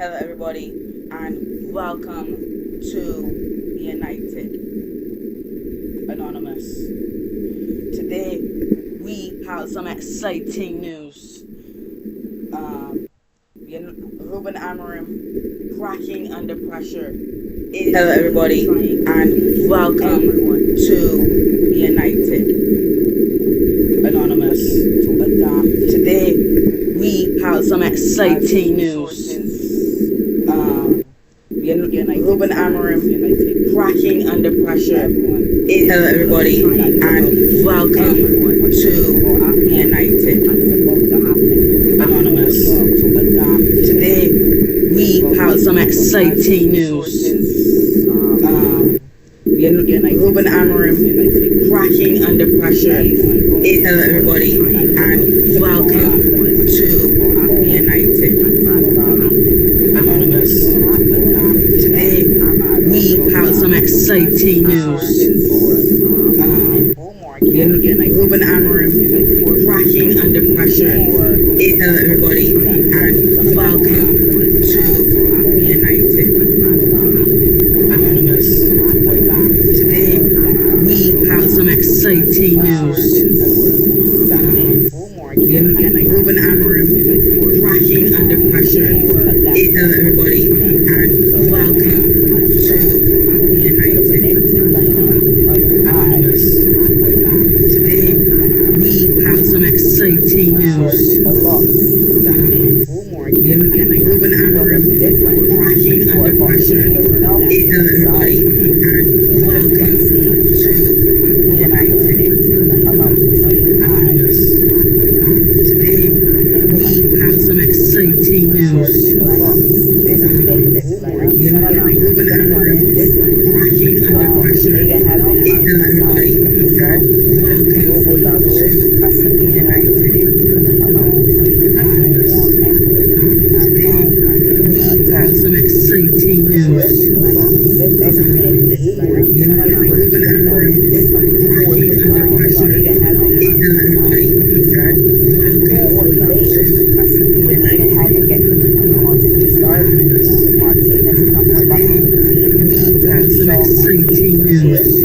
Hello, everybody, and welcome to United Anonymous. Today, we have some exciting news. Ruben Amorim cracking under pressure. Hello, everybody, and welcome to United Anonymous. Today, we have some exciting news. Ruben Amorim cracking under pressure. Hello, everybody, and welcome to United Anonymous. Today, we have some exciting news. Ruben Amorim cracking under pressure. Hello, everybody, and welcome to United Anonymous. Today, we have some exciting news. Ruben Amorim cracking under pressure. Hello, everybody, and welcome to United Anonymous. Today, we have some exciting news. Ruben Amorim cracking under pressure. Hello, everybody, and welcome to United Anonymous. Today, we have some exciting news. Ruben Amorim cracking under pressure. Hello, everybody, and welcome to United Anonymous. Today, we have some exciting news. Ruben Amorim cracking under pressure. Hello, everybody, and welcome to United Anonymous. Today, we have some exciting news. Ruben Amorim cracking under pressure. Hello, everybody, and welcome to United some exciting news. Ruben Amorim cracking under pressure. Hello, everybody, some exciting news.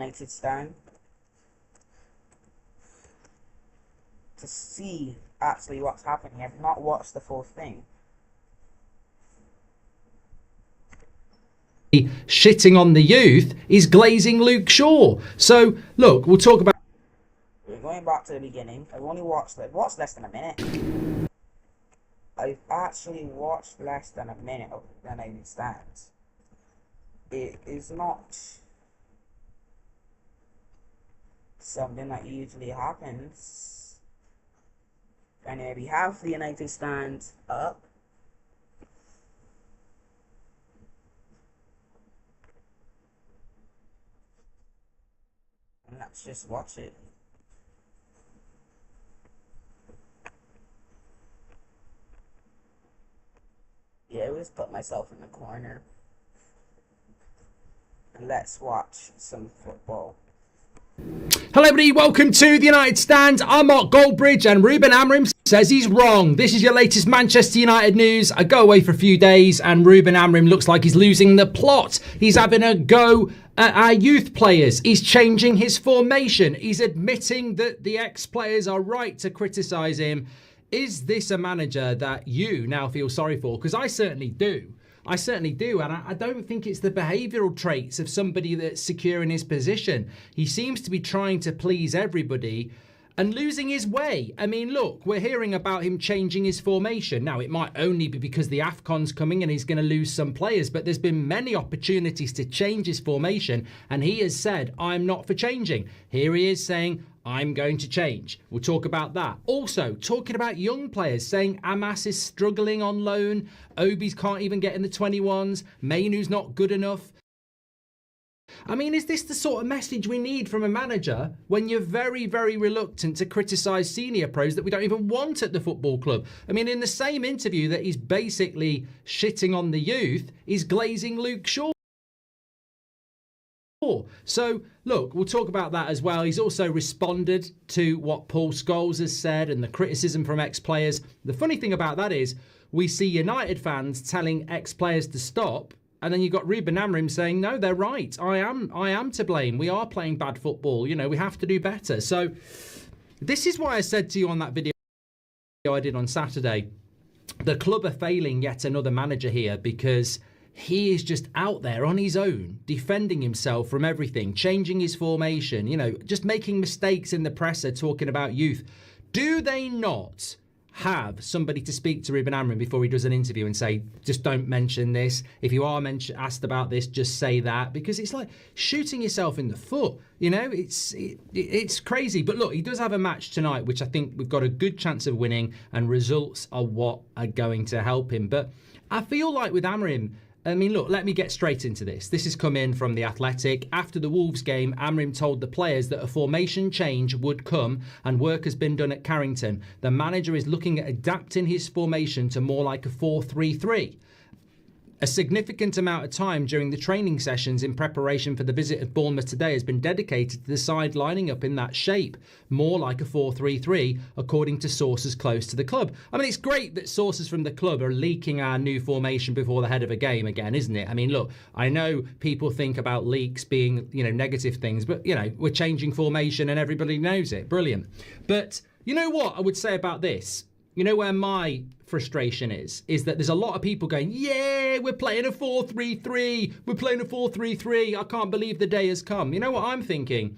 United stand to see actually what's happening. I've not watched the full thing. Shitting on the youth is glazing Luke Shaw. So look, we'll talk about. We're going back to the beginning. I've only watched less than a minute. I've actually watched less than a minute of the United stands. It is not something that usually happens. And we have the United stand up. And let's just watch it. Yeah, I just put myself in the corner. And let's watch some football. Hello everybody, welcome to the United Stand. I'm Mark Goldbridge and Ruben Amorim says he's wrong. This is your latest Manchester United news. I go away for a few days and Ruben Amorim looks like he's losing the plot. He's having a go at our youth players. He's changing his formation. He's admitting that the ex-players are right to criticise him. Is this a manager that you now feel sorry for? Because I certainly do. I certainly do. And I don't think it's the behavioural traits of somebody that's secure in his position. He seems to be trying to please everybody and losing his way. I mean, look, we're hearing about him changing his formation. Now, it might only be because the AFCON's coming and he's going to lose some players, but there's been many opportunities to change his formation. And he has said, I'm not for changing. Here he is saying, I'm going to change. We'll talk about that. Also, talking about young players, saying Amas is struggling on loan. Obi's can't even get in the 21s. Mainu's not good enough. I mean, is this the sort of message we need from a manager when you're very, very reluctant to criticise senior pros that we don't even want at the football club? I mean, in the same interview that he's basically shitting on the youth, he's glazing Luke Shaw. So, look, we'll talk about that as well. He's also responded to what Paul Scholes has said and the criticism from ex-players. The funny thing about that is we see United fans telling ex-players to stop, and then you've got Ruben Amorim saying, no, they're right. I am to blame. We are playing bad football. You know, we have to do better. So this is why I said to you on that video I did on Saturday, the club are failing yet another manager here because he is just out there on his own, defending himself from everything, changing his formation, you know, just making mistakes in the presser, talking about youth. Do they not have somebody to speak to Ruben Amorim before he does an interview and say, just don't mention this. If you are asked about this, just say that, because it's like shooting yourself in the foot. You know, it's crazy. But look, he does have a match tonight, which I think we've got a good chance of winning, and results are what are going to help him. But I feel like with Amorim, I mean, look, let me get straight into this. This has come in from The Athletic. After the Wolves game, Amorim told the players that a formation change would come and work has been done at Carrington. The manager is looking at adapting his formation to more like a 4-3-3. A significant amount of time during the training sessions in preparation for the visit of Bournemouth today has been dedicated to the side lining up in that shape, more like a 4-3-3, according to sources close to the club. I mean, it's great that sources from the club are leaking our new formation before the head of a game again, isn't it? I mean, look, I know people think about leaks being, you know, negative things, but, you know, we're changing formation and everybody knows it. Brilliant. But you know what I would say about this? You know where my frustration is that there's a lot of people going, yeah, we're playing a 4-3-3. We're playing a 4-3-3. I can't believe the day has come. You know what I'm thinking?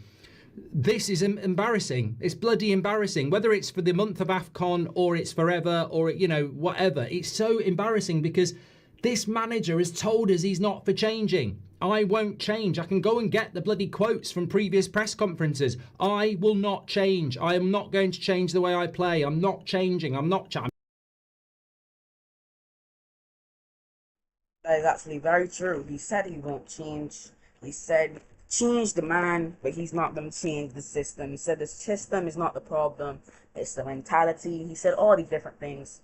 This is embarrassing. It's bloody embarrassing. Whether it's for the month of AFCON or it's forever or, you know, whatever. It's so embarrassing because this manager has told us he's not for changing. I won't change. I can go and get the bloody quotes from previous press conferences. I will not change. I am not going to change the way I play. I'm not changing. That is actually very true. He said he won't change. He said change the man, but he's not going to change the system. He said the system is not the problem. It's the mentality. He said all these different things.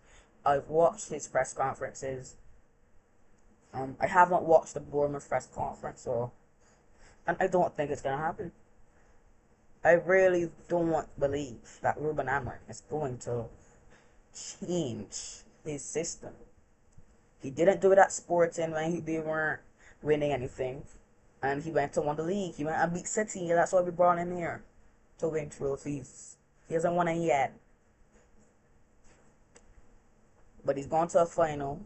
I've watched his press conferences. I haven't watched the Bournemouth press conference, and I don't think it's going to happen. I really don't believe that Ruben Amorim is going to change his system. He didn't do it at Sporting when they weren't winning anything. And he went to win the league. He went and beat City, and that's why we brought him here to win trophies. He hasn't won it yet, but he's gone to a final.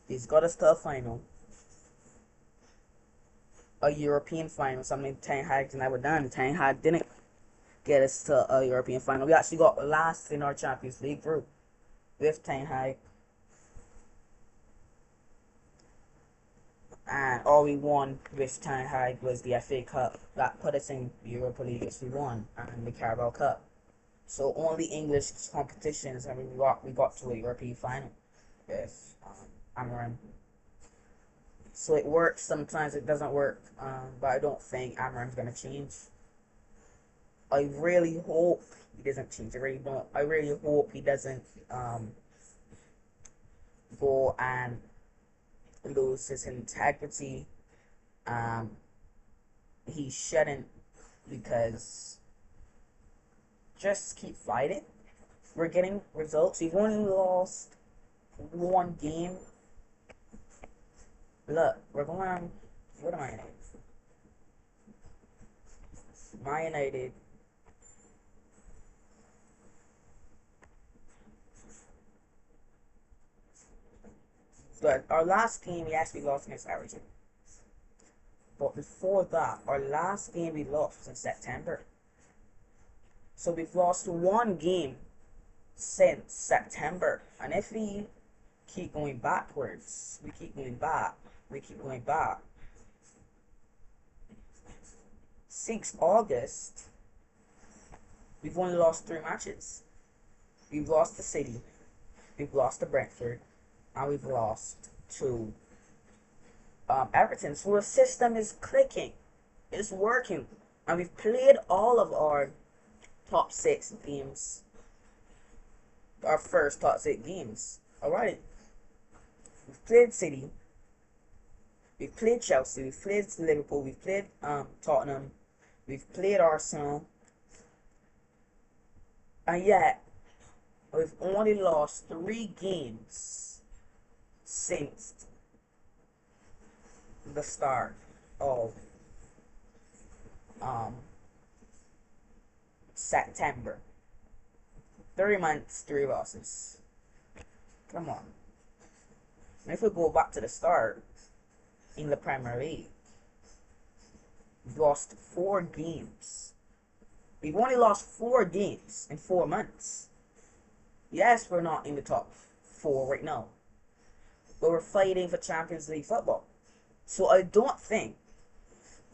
He's got us to a final, a European final, something Ten Hag's never done. Ten Hag didn't get us to a European final. We actually got last in our Champions League group with Ten Hag. And all we won with Ten Hag was the FA Cup. That put us in Europa League, which we won, and the Carabao Cup. So only English competitions, and we got to a European final with Amorim. So it works, sometimes it doesn't work, but I don't think Amorim's going to change. I really hope he doesn't change. I really hope he doesn't go and lose his integrity. He shouldn't, because just keep fighting. We're getting results. We've only lost one game. Look, we're going. What am I in? Man United. So our last game, we actually lost against Everton. But before that, our last game we lost was in September. So we've lost one game since September. And if we keep going backwards, we keep going back. Since August, we've only lost 3 matches. We've lost to City, we've lost to Brentford, and we've lost to Everton. So the system is clicking, it's working, and we've played all of our top 6 games, our first top 6 games. Alright, we've played City, we've played Chelsea, we've played Liverpool, we've played Tottenham, we've played Arsenal, and yet we've only lost 3 games since the start of September. 3 months, 3 losses. Come on. And if we go back to the start in the Premier League, we've lost 4 games. We've only lost 4 games in 4 months. Yes, we're not in the top 4 right now, but we're fighting for Champions League football. So I don't think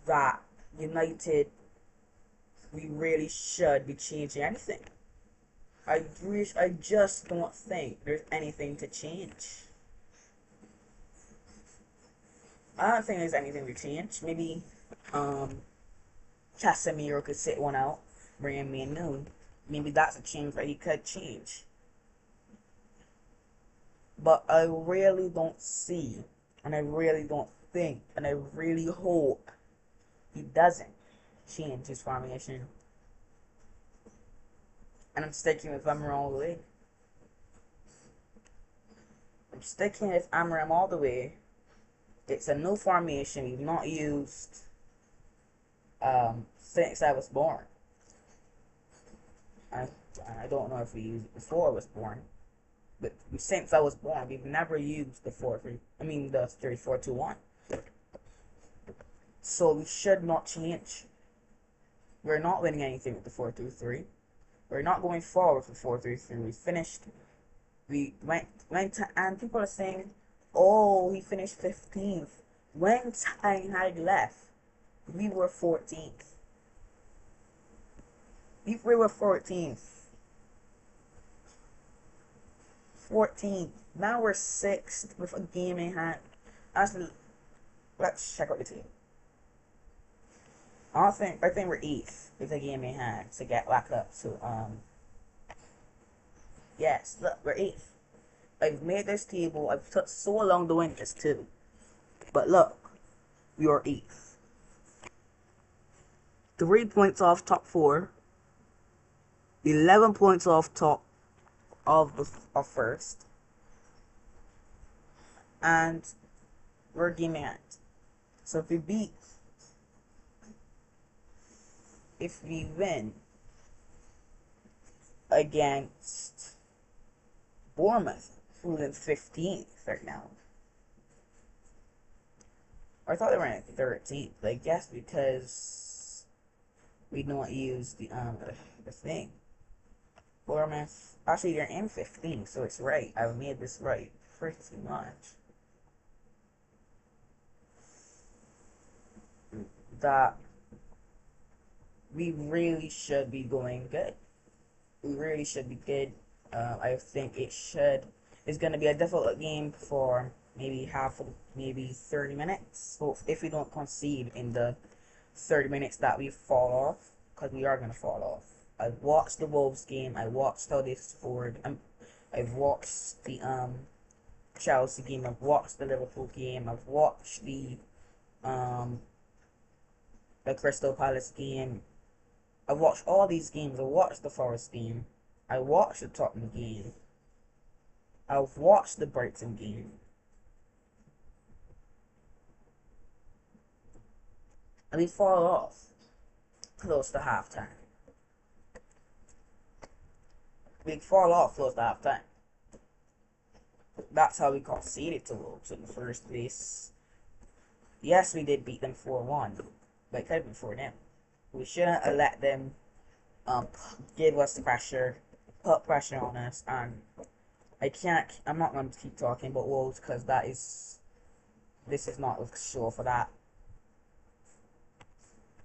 that United, we really should be changing anything. I just don't think there's anything to change. I don't think there's anything to change. Maybe Casemiro could sit one out, bring in me noon. Maybe that's a change that he could change. But I really don't see, and I really don't think, and I really hope he doesn't change his formation. And I'm sticking with Amorim all the way. I'm sticking with Amorim all the way. It's a new formation we've not used since I was born. I don't know if we used it before I was born, but since I was born, we've never used the 3-4-2-1. So we should not change. We're not winning anything with the 4-2-3. We're not going forward with 4-3-3. We finished. We went to, and people are saying, "Oh, he finished 15th." When Ten Hag left, we were 14th. We were 14th. 14th. Now we're 6th with a game in hand. Actually, let's check out the team. I think we're 8th with a game in hand to get back up to yes, look, we're 8th. I've made this table. I've took so long to win this too. But look, we are 8th. 3 points off top 4. 11 points off top of first. And we're game in hand. So if we beat if we win against Bournemouth, who's in 15th right now. I thought they were in 13th. I guess because we don't use the thing. Bournemouth. Actually, they're in 15th, so it's right. I made this right pretty much. That we really should be going good. We really should be good. I think it's going to be a difficult game for maybe 30 minutes. So if we don't concede in the 30 minutes that we fall off, because we are going to fall off. I watched the Wolves game. I watched how they scored. I've watched the Chelsea game. I've watched the Liverpool game. I've watched the Crystal Palace game. I watched all these games. I watched the Forest game. I watched the Tottenham game. I've watched the Brighton game. And we fall off close to halftime. We fall off close to halftime. That's how we conceded to Wolves in the first place. Yes, we did beat them 4-1, but it could have been 4-0. We shouldn't have let them give us the pressure, put pressure on us, and I'm not going to keep talking about Wolves because this is not a show for that.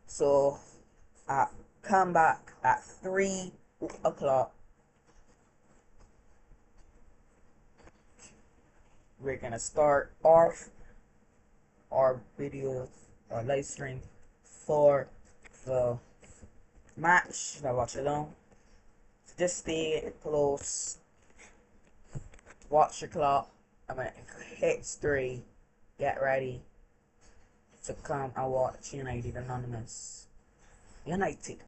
So, come back at 3 o'clock. We're going to start off our video, our live stream for the match. Now watch along. Just stay close. Watch your clock. I'm gonna hit 3. Get ready to come and watch United Anonymous. United